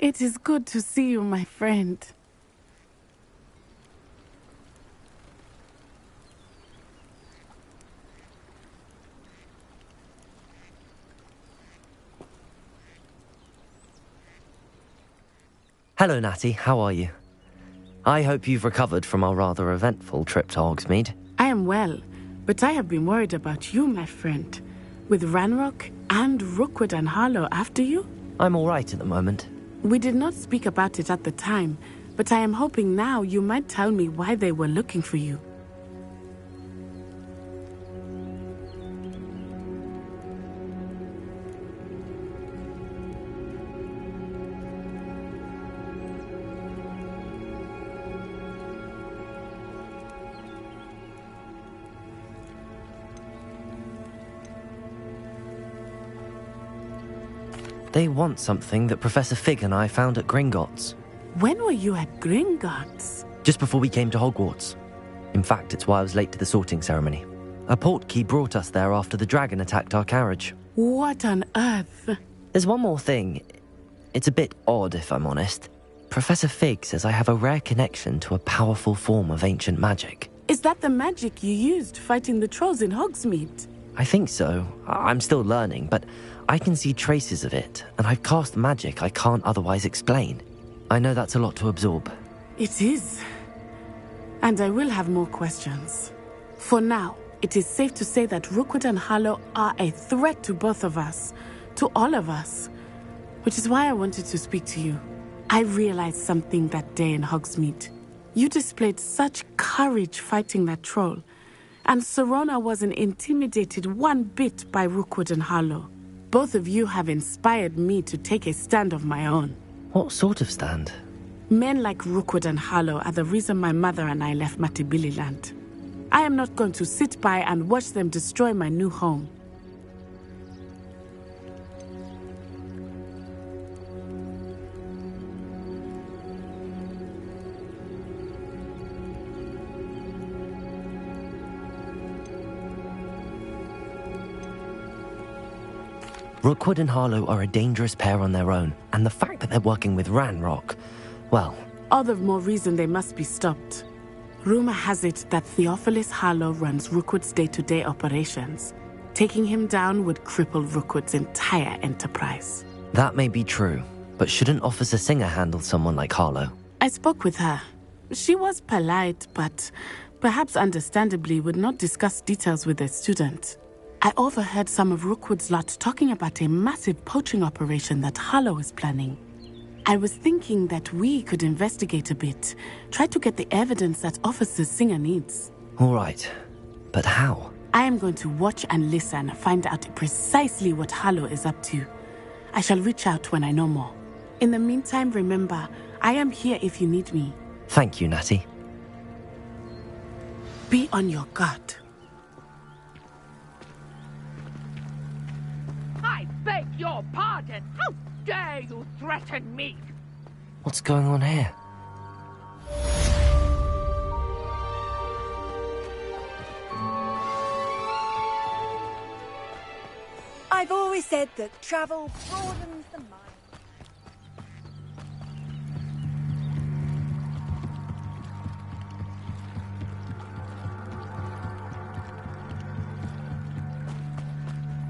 It is good to see you, my friend. Hello, Natty. How are you? I hope you've recovered from our rather eventful trip to Hogsmeade. I am well, but I have been worried about you, my friend. With Ranrock and Rookwood and Harlow after you? I'm all right at the moment. We did not speak about it at the time, but I am hoping now you might tell me why they were looking for you. They want something that Professor Fig and I found at Gringotts. When were you at Gringotts? Just before we came to Hogwarts. In fact, it's why I was late to the sorting ceremony. A portkey brought us there after the dragon attacked our carriage. What on earth? There's one more thing. It's a bit odd, if I'm honest. Professor Fig says I have a rare connection to a powerful form of ancient magic. Is that the magic you used fighting the trolls in Hogsmeade? I think so. I'm still learning, but I can see traces of it, and I've cast magic I can't otherwise explain. I know that's a lot to absorb. It is. And I will have more questions. For now, it is safe to say that Rookwood and Harlow are a threat to both of us, to all of us, which is why I wanted to speak to you. I realized something that day in Hogsmeade. You displayed such courage fighting that troll, and Serona wasn't intimidated one bit by Rookwood and Harlow. Both of you have inspired me to take a stand of my own. What sort of stand? Men like Rookwood and Harlow are the reason my mother and I left Mattibililand. I am not going to sit by and watch them destroy my new home. Rookwood and Harlow are a dangerous pair on their own, and the fact that they're working with Ranrock, well... All the more reason they must be stopped. Rumor has it that Theophilus Harlow runs Rookwood's day-to-day operations. Taking him down would cripple Rookwood's entire enterprise. That may be true, but shouldn't Officer Singer handle someone like Harlow? I spoke with her. She was polite, but perhaps understandably would not discuss details with a student. I overheard some of Rookwood's lot talking about a massive poaching operation that Harlow is planning. I was thinking that we could investigate a bit, try to get the evidence that Officer Singer needs. All right, but how? I am going to watch and listen, find out precisely what Harlow is up to. I shall reach out when I know more. In the meantime, remember, I am here if you need me. Thank you, Natty. Be on your guard. I beg your pardon! How dare you threaten me? What's going on here? I've always said that travel broadens the mind.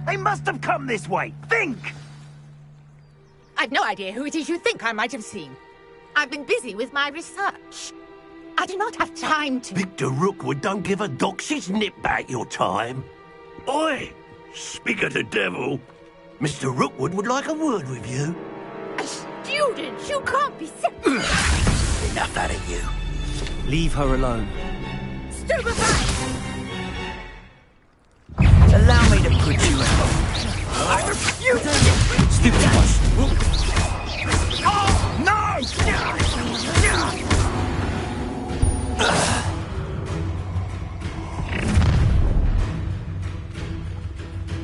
They must have come this way. Think! I've no idea who it is you think I might have seen. I've been busy with my research. I do not have time to... Victor Rookwood don't give a doxy's nip back your time. Oi! Speak of the devil. Mr. Rookwood would like a word with you. A student? You can't be sick. Enough out of you. Leave her alone. Stupefy! Allow me to put you out. I refuse it! Stupid one. Oh, no!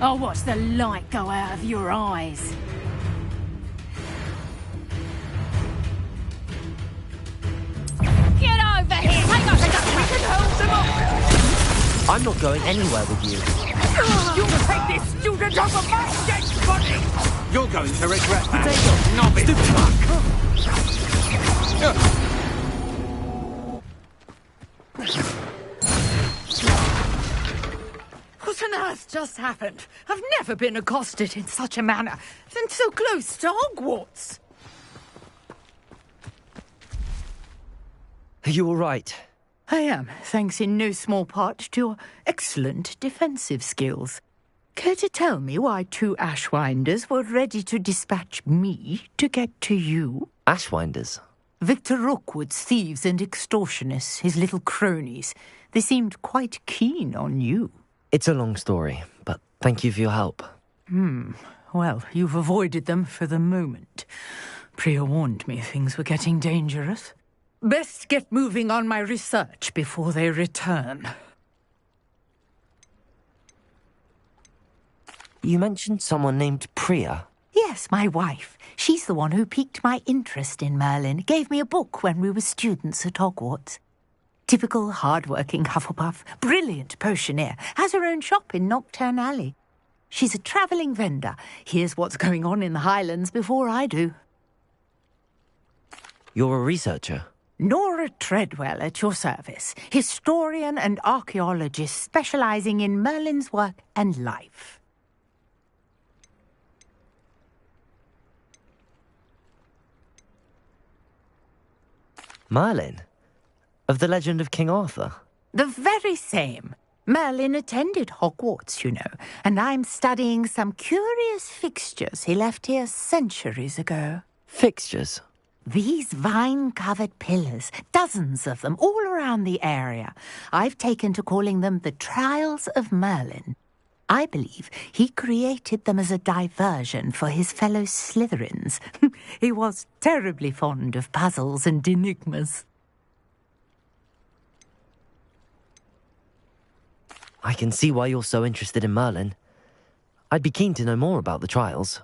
I'll watch the light go out of your eyes. Get over here! Hang on, we can hold them off! I'm not going anywhere with you. You'll take this student over my dead body! You're going to regret that. Novice What on earth just happened? I've never been accosted in such a manner, and so close to Hogwarts. Are you all right? I am, thanks in no small part to your excellent defensive skills. Care to tell me why two Ashwinders were ready to dispatch me to get to you? Ashwinders? Victor Rookwood's thieves and extortionists, his little cronies. They seemed quite keen on you. It's a long story, but thank you for your help. Well, you've avoided them for the moment. Priya warned me things were getting dangerous. Best get moving on my research before they return. You mentioned someone named Priya. Yes, my wife. She's the one who piqued my interest in Merlin. Gave me a book when we were students at Hogwarts. Typical hard-working Hufflepuff, brilliant potioneer, has her own shop in Nocturne Alley. She's a travelling vendor. Hears what's going on in the Highlands before I do. You're a researcher? Nora Treadwell at your service, historian and archaeologist specialising in Merlin's work and life. Merlin? Of the legend of King Arthur? The very same. Merlin attended Hogwarts, you know, and I'm studying some curious fixtures he left here centuries ago. Fixtures? These vine-covered pillars, dozens of them, all around the area. I've taken to calling them the Trials of Merlin. I believe he created them as a diversion for his fellow Slytherins. He was terribly fond of puzzles and enigmas. I can see why you're so interested in Merlin. I'd be keen to know more about the trials.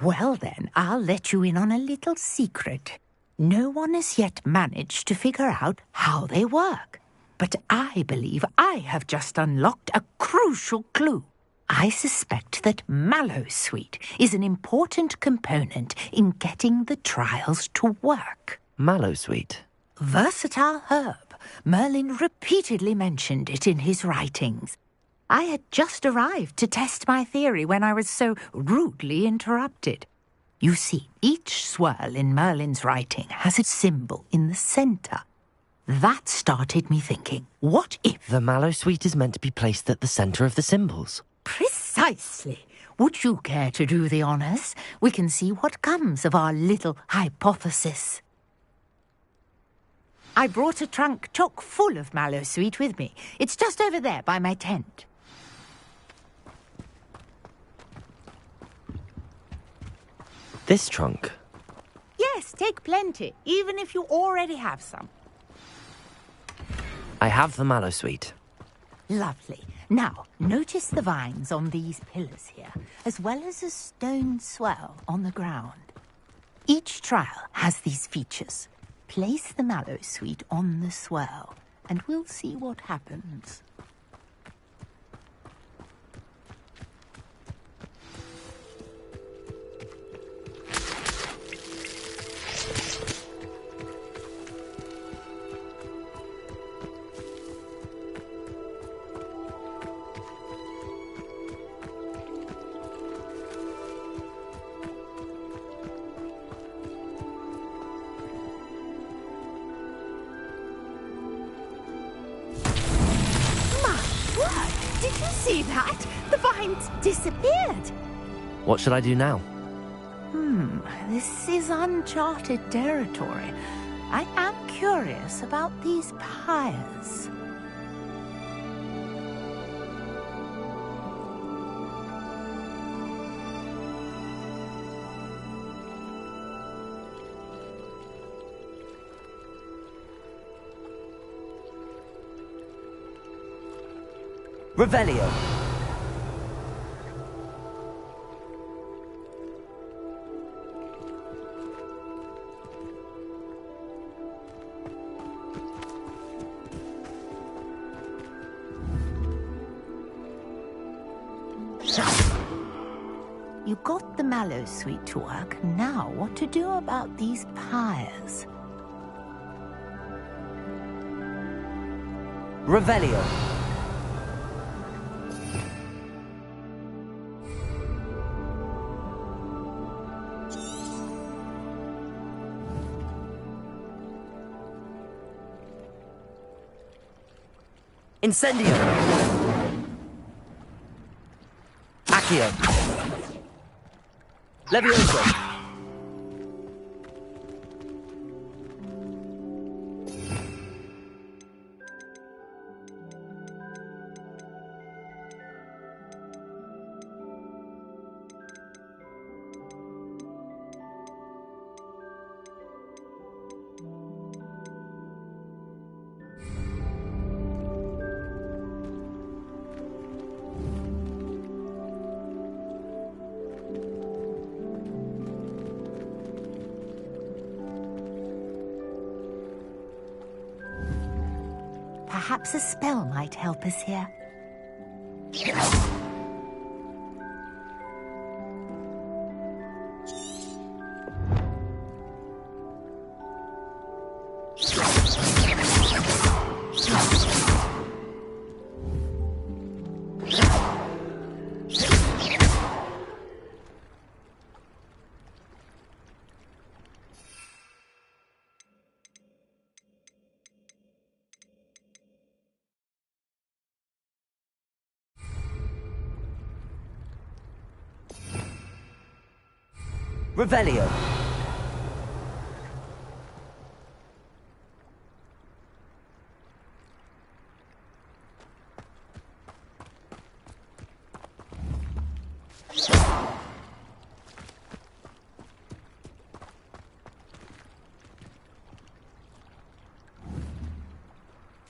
Well then, I'll let you in on a little secret. No one has yet managed to figure out how they work. But I believe I have just unlocked a crucial clue. I suspect that Mallowsweet is an important component in getting the trials to work. Mallowsweet? Versatile herb. Merlin repeatedly mentioned it in his writings. I had just arrived to test my theory when I was so rudely interrupted. You see, each swirl in Merlin's writing has a symbol in the centre. That started me thinking, what if... The Mallowsweet is meant to be placed at the centre of the symbols. Precisely. Would you care to do the honours? We can see what comes of our little hypothesis. I brought a trunk chock full of Mallowsweet with me. It's just over there by my tent. This trunk? Yes, take plenty, even if you already have some. I have the Mallowsweet. Lovely. Now, notice the vines on these pillars here, as well as a stone swell on the ground. Each trial has these features. Place the Mallowsweet on the swell, and we'll see what happens. Did you see that? The vines disappeared. What should I do now? This is uncharted territory. I am curious about these pyres. Revelio. You got the mallow sweet to work. Now what to do about these pyres? Revelio. Incendio. Accio. Levioso. Perhaps a spell might help us here. Revelio.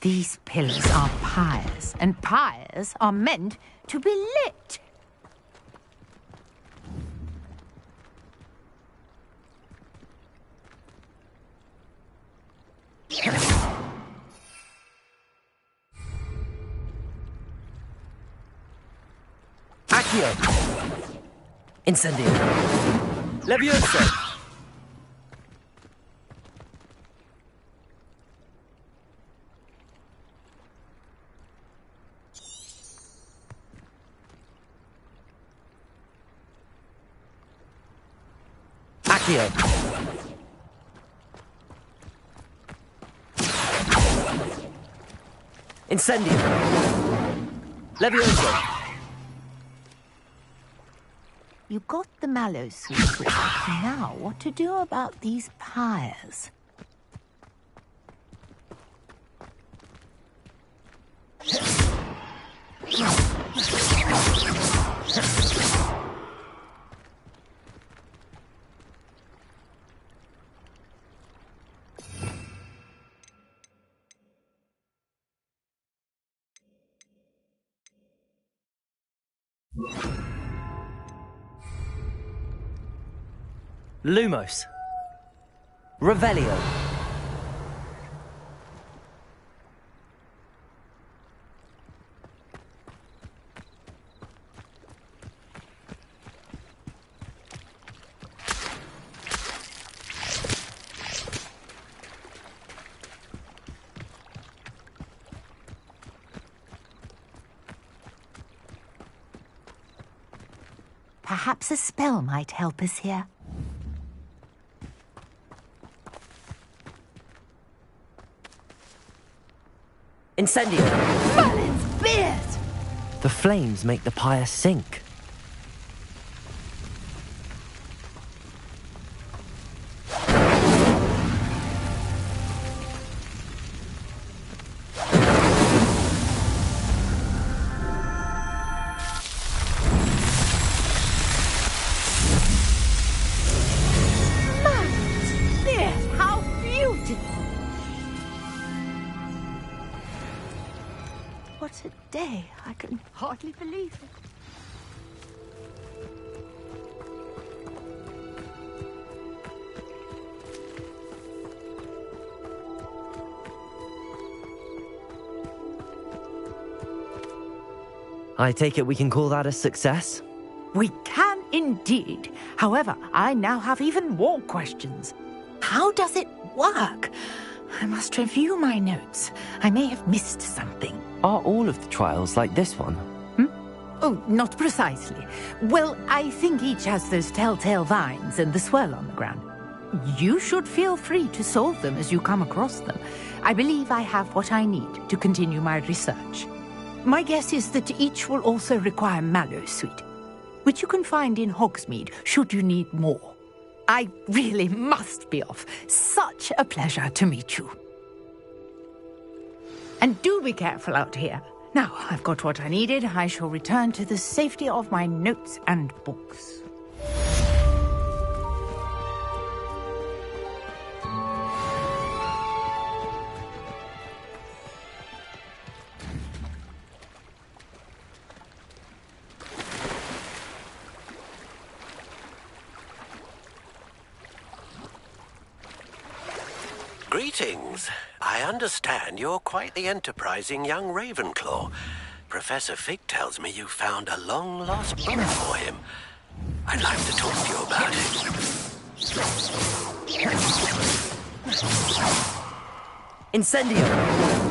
These pillars are pyres, and pyres are meant to be lit. Accio. Incendio. Levioso. Accio. Incendio. Levioso. You got the mallow sweet to work. Now what to do about these pyres? Lumos. Revelio. Perhaps a spell might help us here. Incendio. Merlin's beard! The flames make the pyre sink. Merlin's beard! How beautiful! What a day. I can hardly believe it. I take it we can call that a success? We can indeed. However, I now have even more questions. How does it work? I must review my notes. I may have missed something. Are all of the trials like this one? Oh, not precisely. Well, I think each has those telltale vines and the swirl on the ground. You should feel free to solve them as you come across them. I believe I have what I need to continue my research. My guess is that each will also require mallow sweet, which you can find in Hogsmeade should you need more. I really must be off. Such a pleasure to meet you. And do be careful out here. Now, I've got what I needed. I shall return to the safety of my notes and books. Greetings. I understand you're quite the enterprising young Ravenclaw. Professor Fig tells me you found a long-lost book for him. I'd like to talk to you about it. Incendio!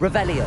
Revelio.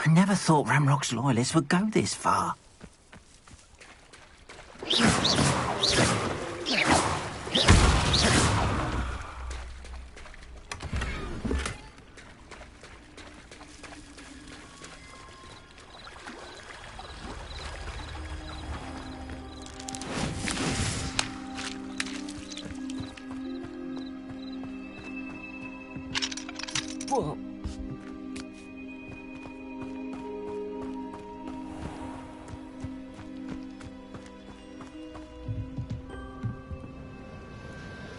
I never thought Ramrock's loyalists would go this far. Whoa.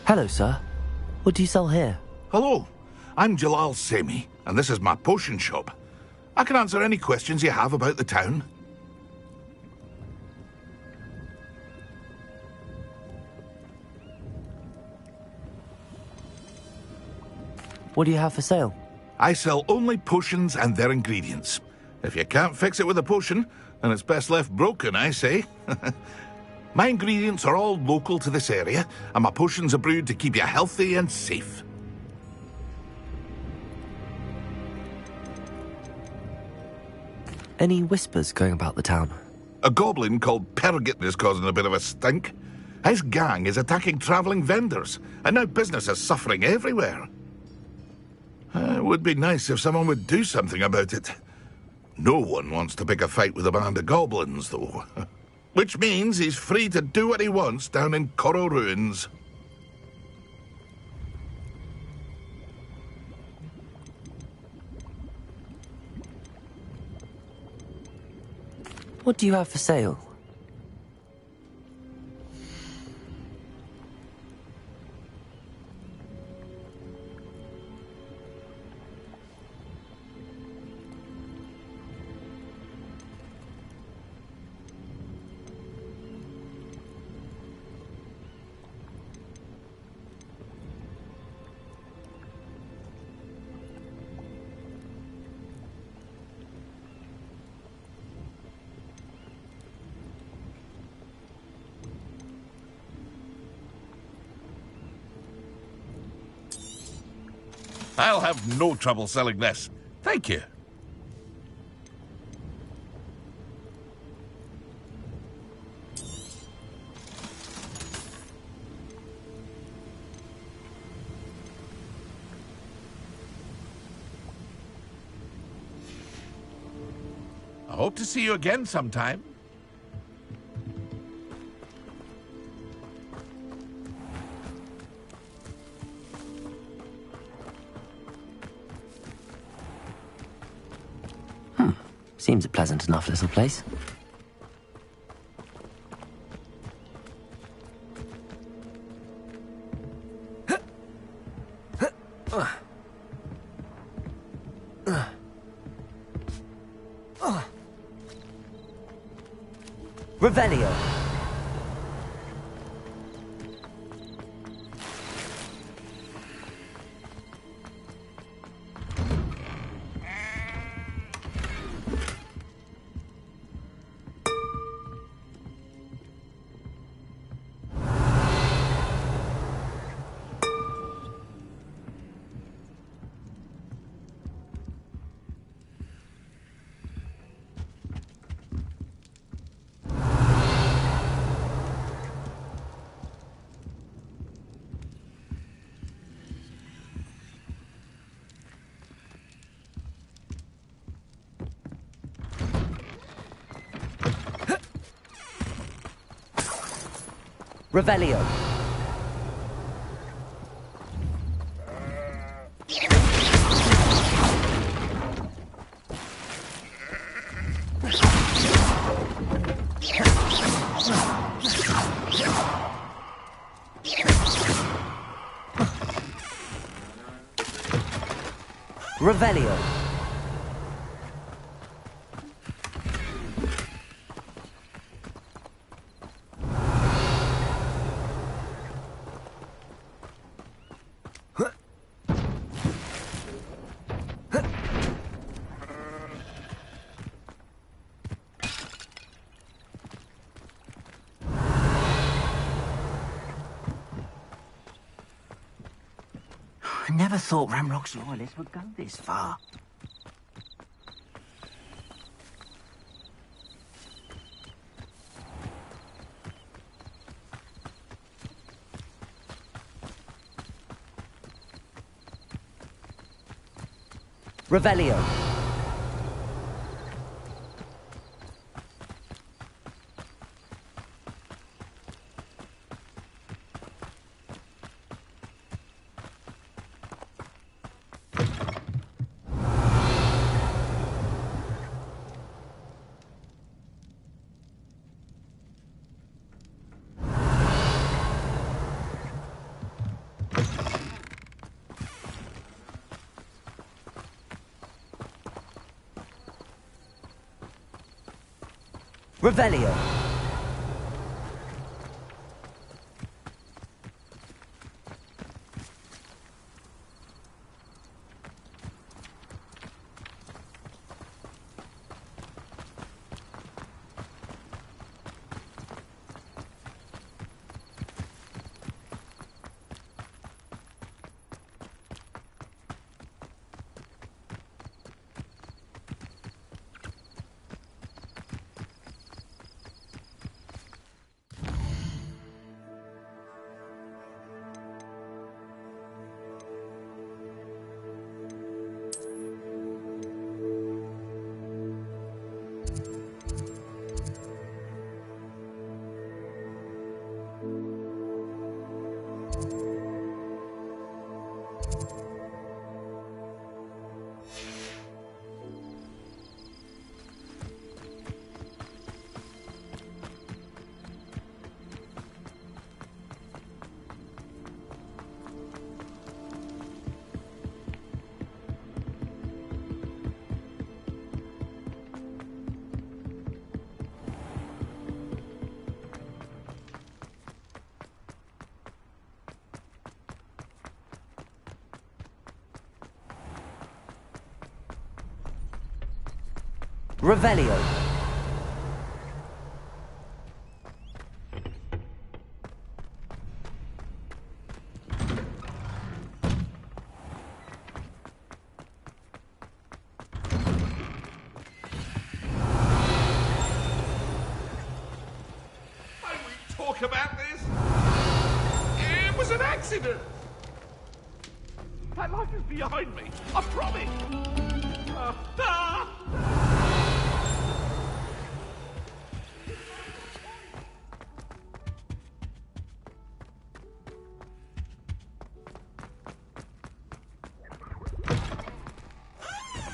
Hello, sir. What do you sell here? Hello, I'm Jalal Semi, and this is my potion shop. I can answer any questions you have about the town. What do you have for sale? I sell only potions and their ingredients. If you can't fix it with a potion, then it's best left broken, I say. My ingredients are all local to this area, and my potions are brewed to keep you healthy and safe. Any whispers going about the town? A goblin called Pergit is causing a bit of a stink. His gang is attacking travelling vendors, and now business is suffering everywhere. It would be nice if someone would do something about it. No one wants to pick a fight with a band of goblins, though. Which means he's free to do what he wants down in Corro Ruins. What do you have for sale? I'll have no trouble selling this. Thank you. I hope to see you again sometime. Seems a pleasant enough little place. Revelio. Revelio. Revelio. I never thought Ramrock's loyalists would go this far. Revelio. Revelio. Revelio. Talk about this? It was an accident. That life is behind me. I promise.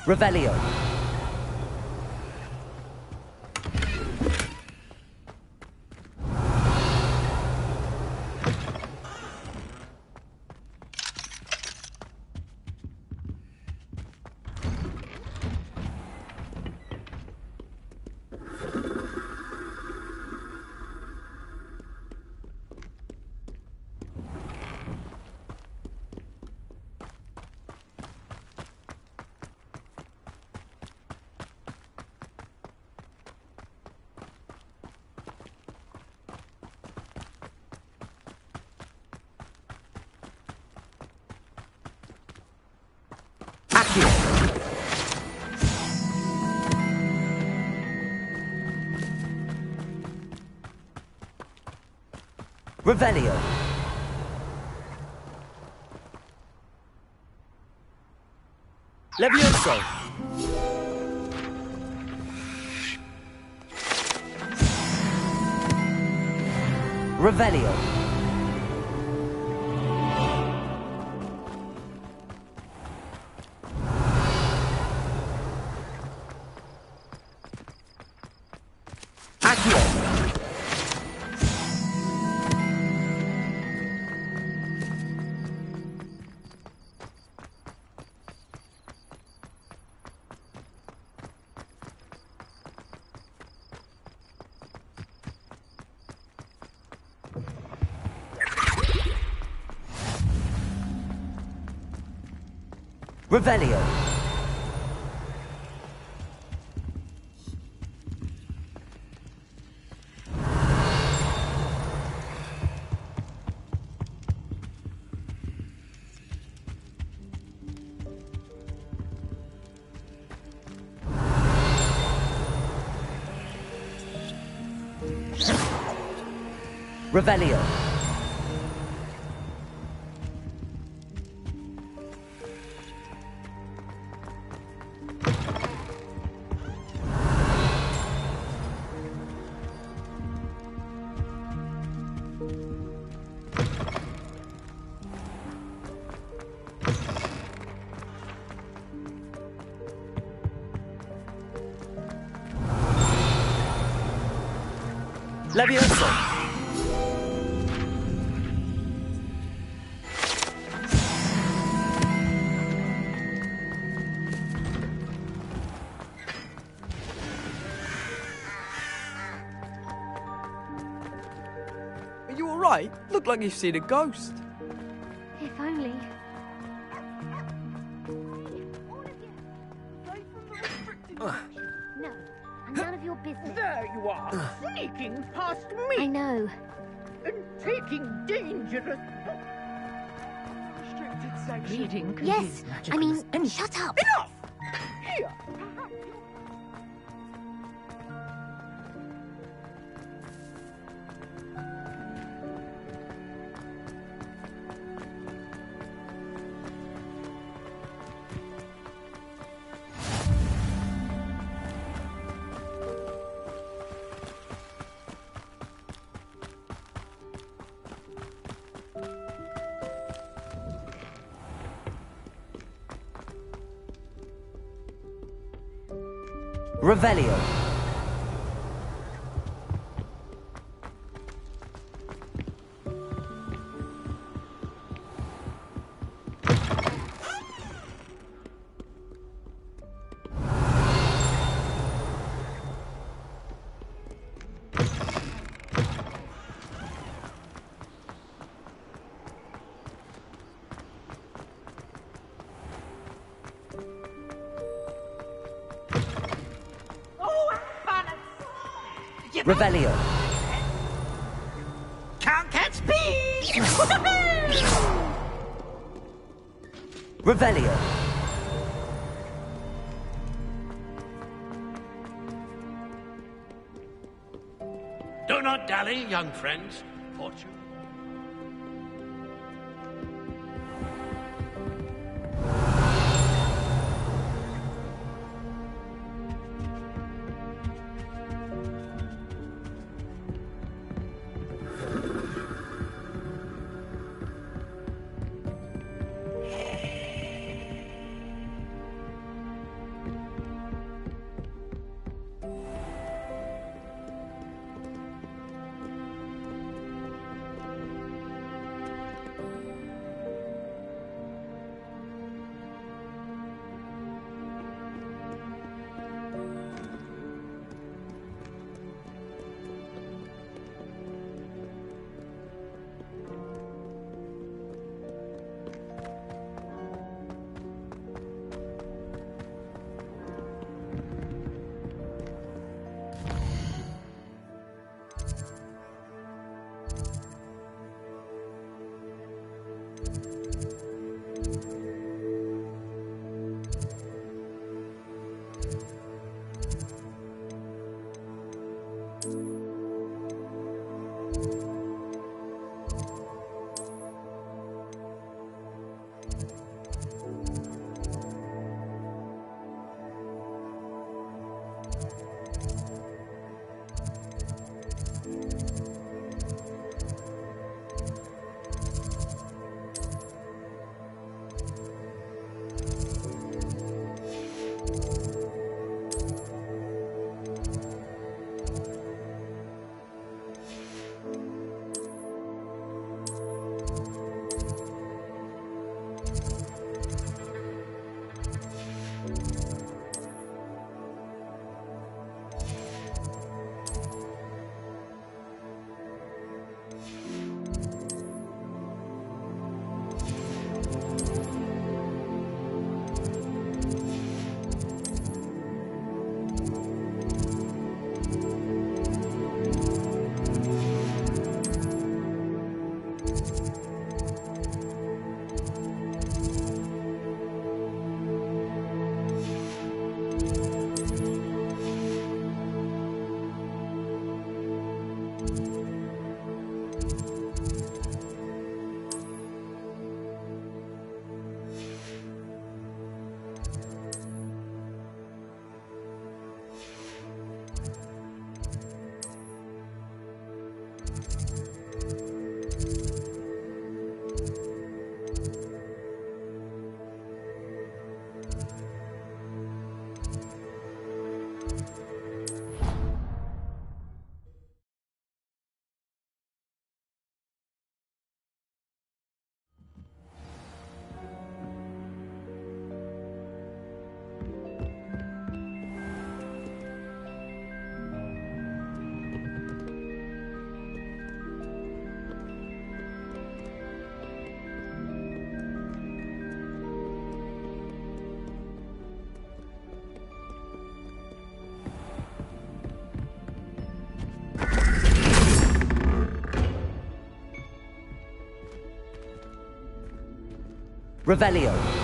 Revelio. Revelio. Levioso. Revelio. Accio. Revelio. Revelio. Levioso. Are you alright? Look like you've seen a ghost. If only. No, and none of your business. There you are, sneaking past me. I know. And taking dangerous... Restricted section. Reading can Yes, use I magical mean, as any- shut up. Enough! Here, Revelio. Revelio. can't catch peas! Revelio. Do not dally, young friends. Fortune. Revelio.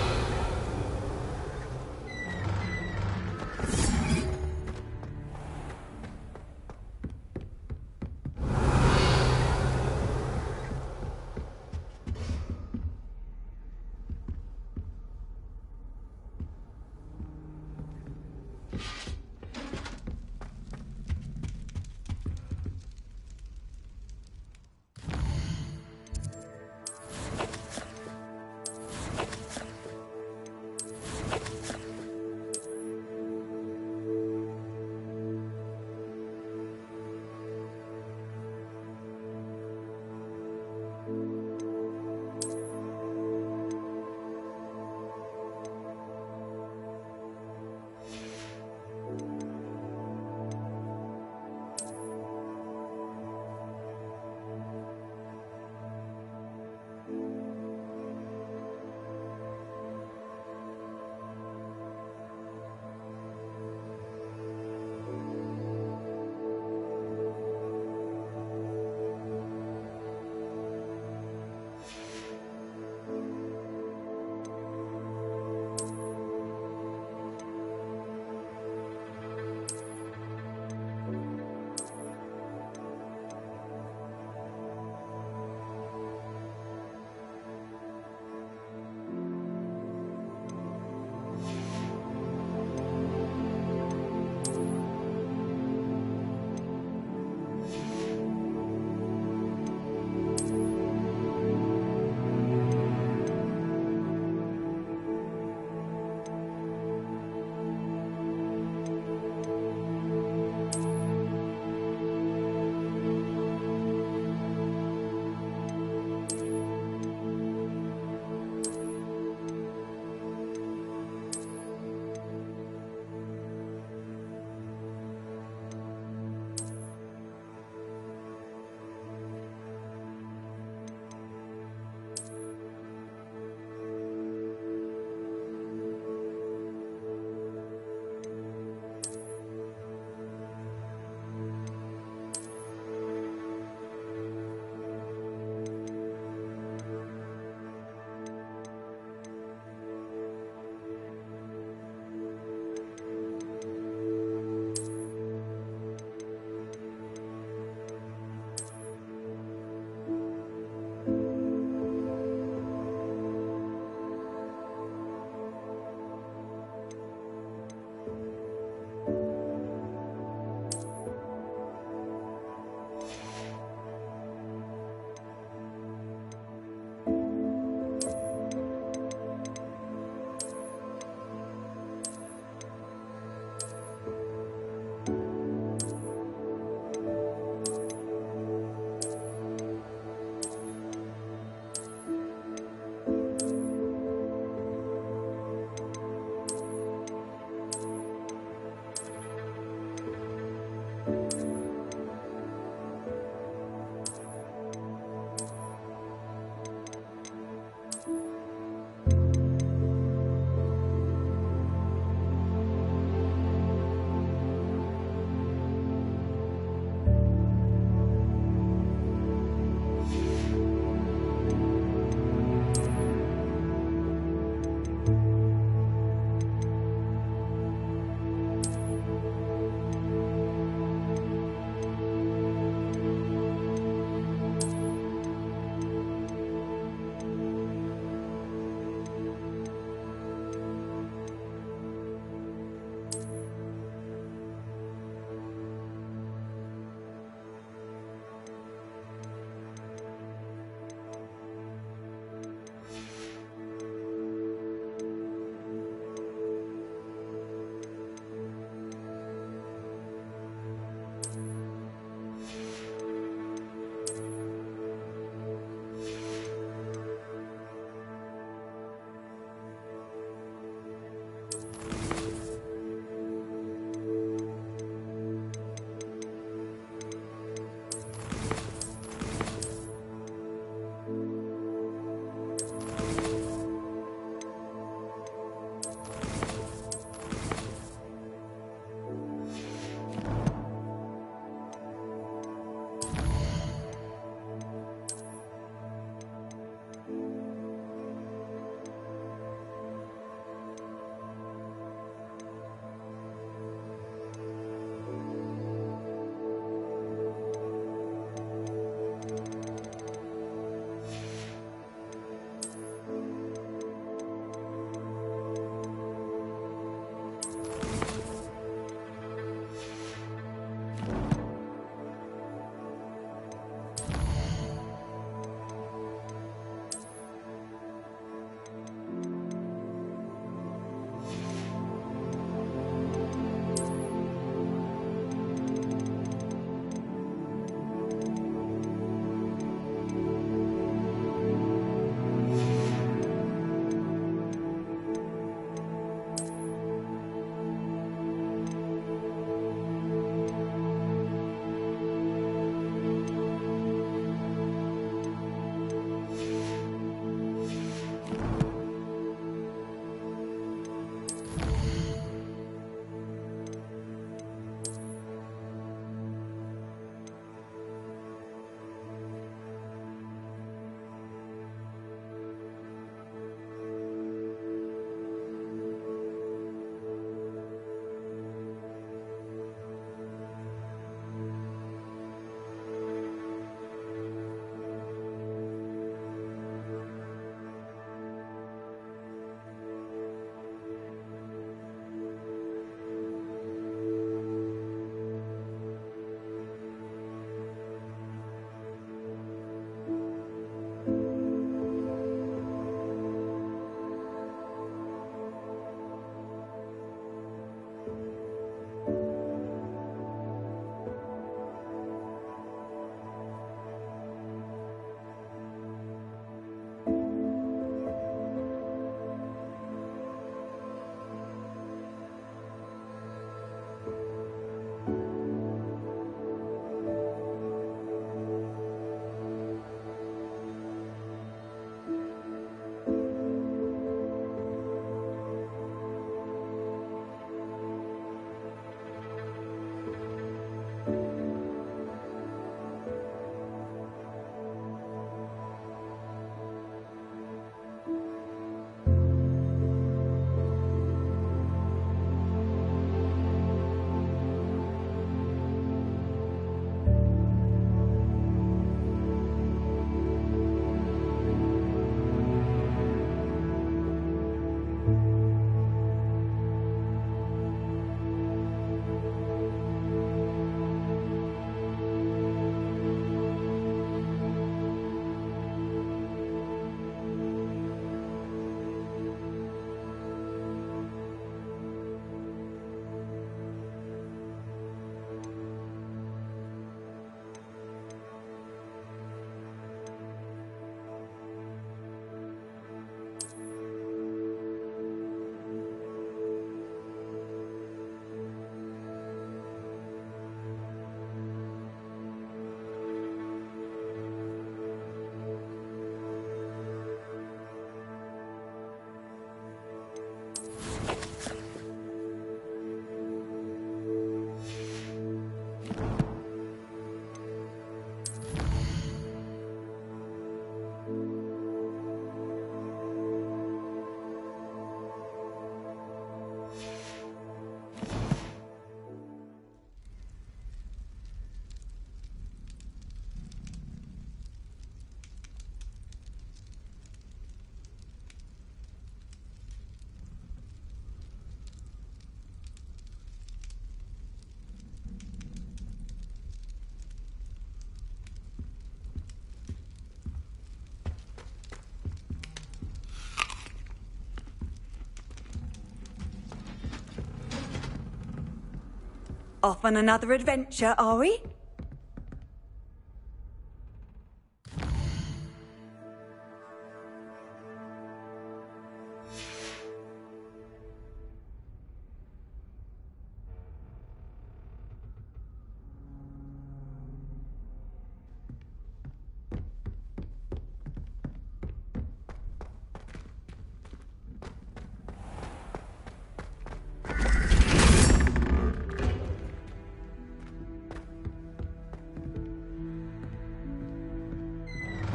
Off on another adventure, are we?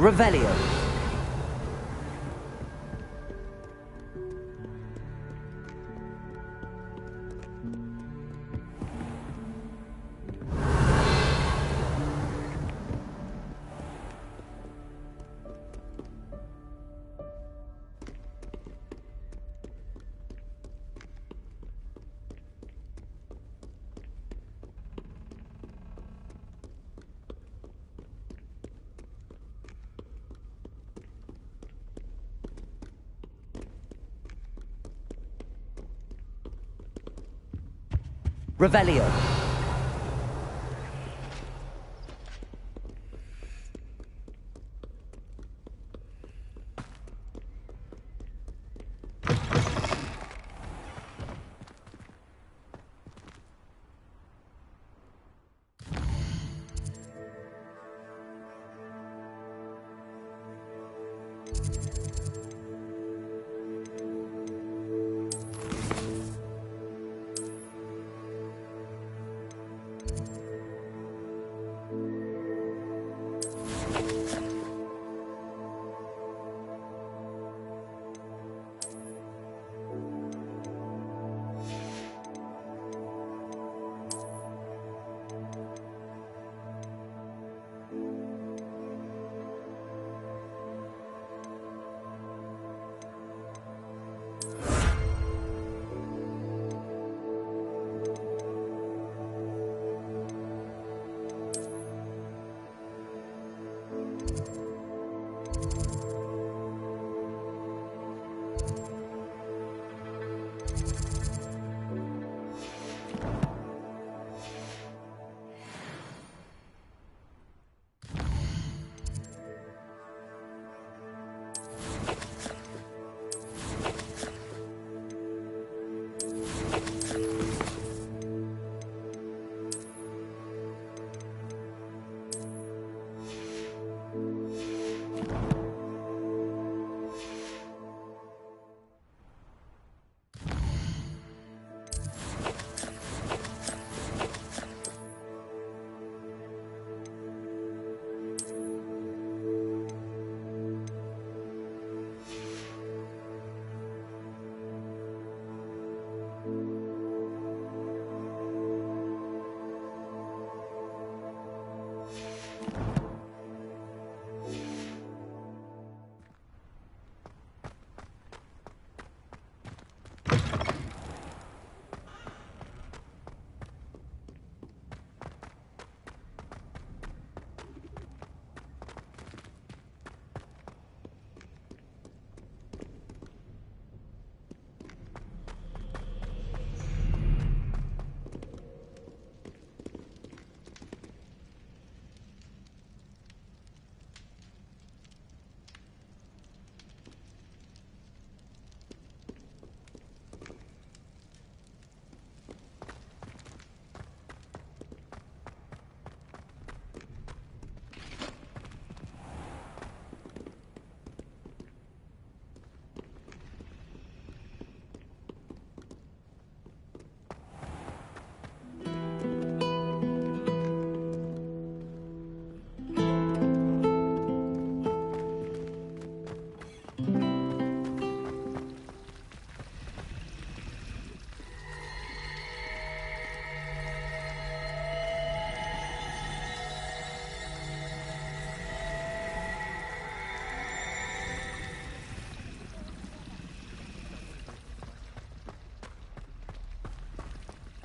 Revelio. Revelio.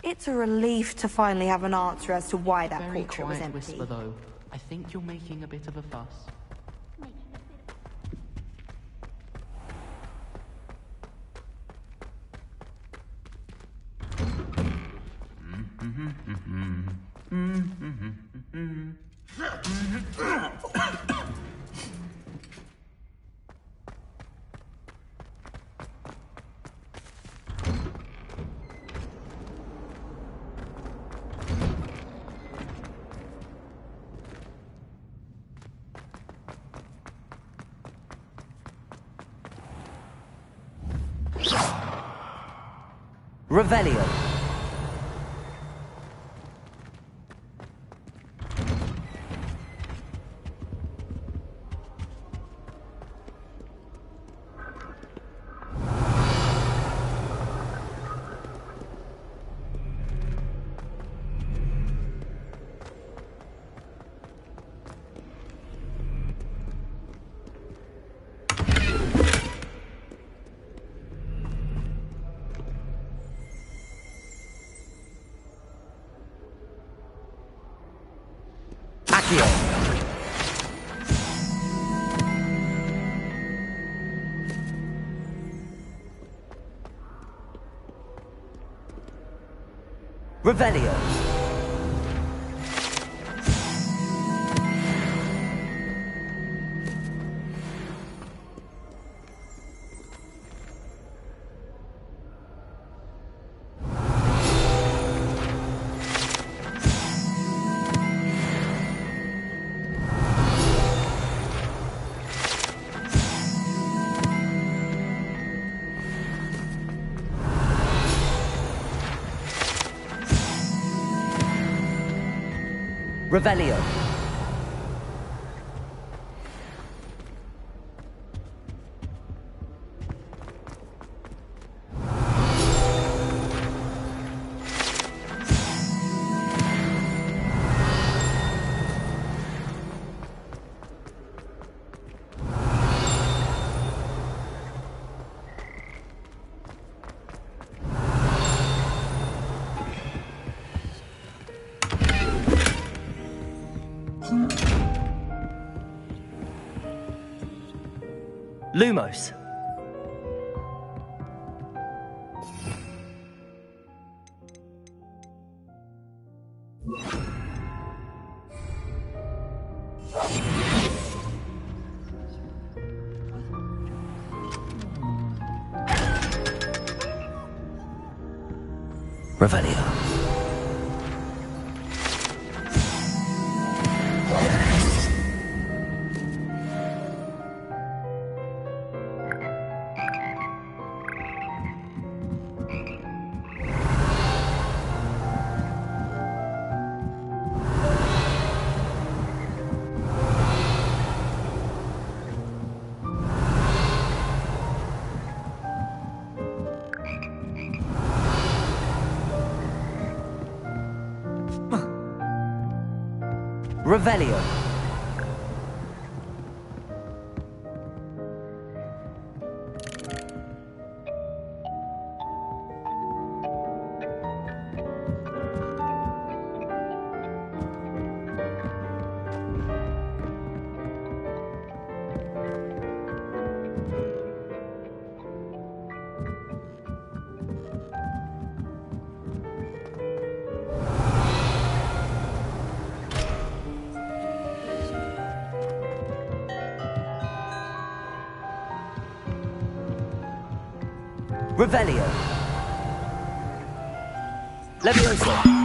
It's a relief to finally have an answer as to why that Very portrait was quiet empty. whisper, though. I think you're making a bit of a fuss. Revelio. Accio. Revelio. Revelio. Lumos. Revelio. Revelio. Revelio. Levioso.